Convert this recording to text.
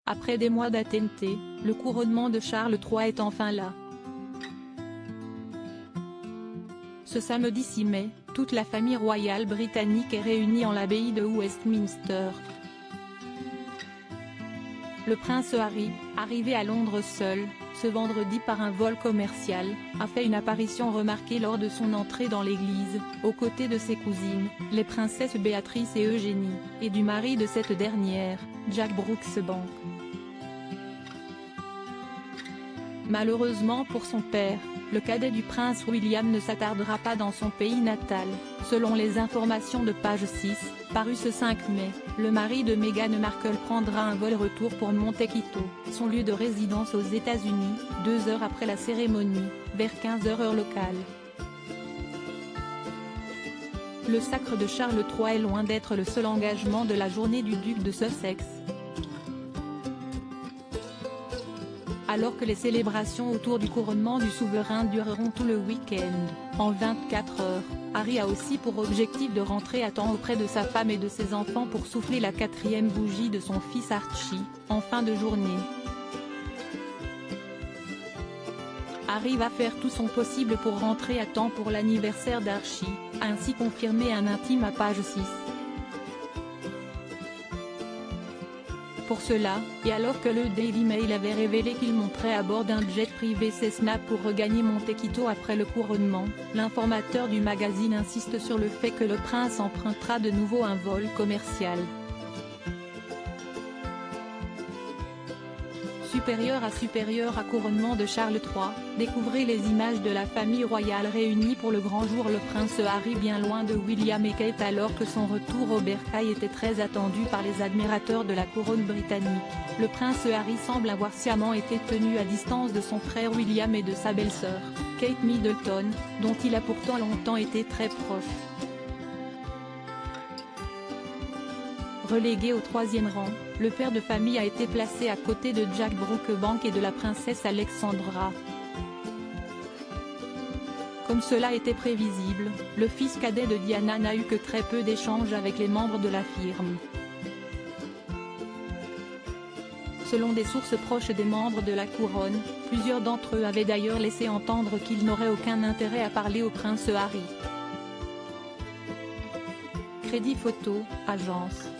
Après des mois d'attente, le couronnement de Charles III est enfin là. Ce samedi 6 mai, toute la famille royale britannique est réunie en l'abbaye de Westminster. Le prince Harry, arrivé à Londres seul, ce vendredi par un vol commercial, a fait une apparition remarquée lors de son entrée dans l'église, aux côtés de ses cousines, les princesses Béatrice et Eugénie, et du mari de cette dernière, Jack Brooksbank. Malheureusement pour son père, le cadet du prince William ne s'attardera pas dans son pays natal. Selon les informations de Page 6, parues ce 5 mai, le mari de Meghan Markle prendra un vol retour pour Montecito, son lieu de résidence aux États-Unis, 2 heures après la cérémonie, vers 15 h heure locale. Le sacre de Charles III est loin d'être le seul engagement de la journée du duc de Sussex. Alors que les célébrations autour du couronnement du souverain dureront tout le week-end, en 24 heures, Harry a aussi pour objectif de rentrer à temps auprès de sa femme et de ses enfants pour souffler la 4e bougie de son fils Archie, en fin de journée. Harry va faire tout son possible pour rentrer à temps pour l'anniversaire d'Archie, a ainsi confirmé un intime à Page 6. Pour cela, et alors que le Daily Mail avait révélé qu'il monterait à bord d'un jet privé Cessna pour regagner Montecito après le couronnement, l'informateur du magazine insiste sur le fait que le prince empruntera de nouveau un vol commercial. Supérieur à couronnement de Charles III, découvrez les images de la famille royale réunie pour le grand jour. Le prince Harry bien loin de William et Kate alors que son retour au bercail était très attendu par les admirateurs de la couronne britannique. Le prince Harry semble avoir sciemment été tenu à distance de son frère William et de sa belle-sœur, Kate Middleton, dont il a pourtant longtemps été très proche. Relégué au 3e rang, le père de famille a été placé à côté de Jack Brooksbank et de la princesse Alexandra. Comme cela était prévisible, le fils cadet de Diana n'a eu que très peu d'échanges avec les membres de la firme. Selon des sources proches des membres de la couronne, plusieurs d'entre eux avaient d'ailleurs laissé entendre qu'ils n'auraient aucun intérêt à parler au prince Harry. Crédit photo, agence.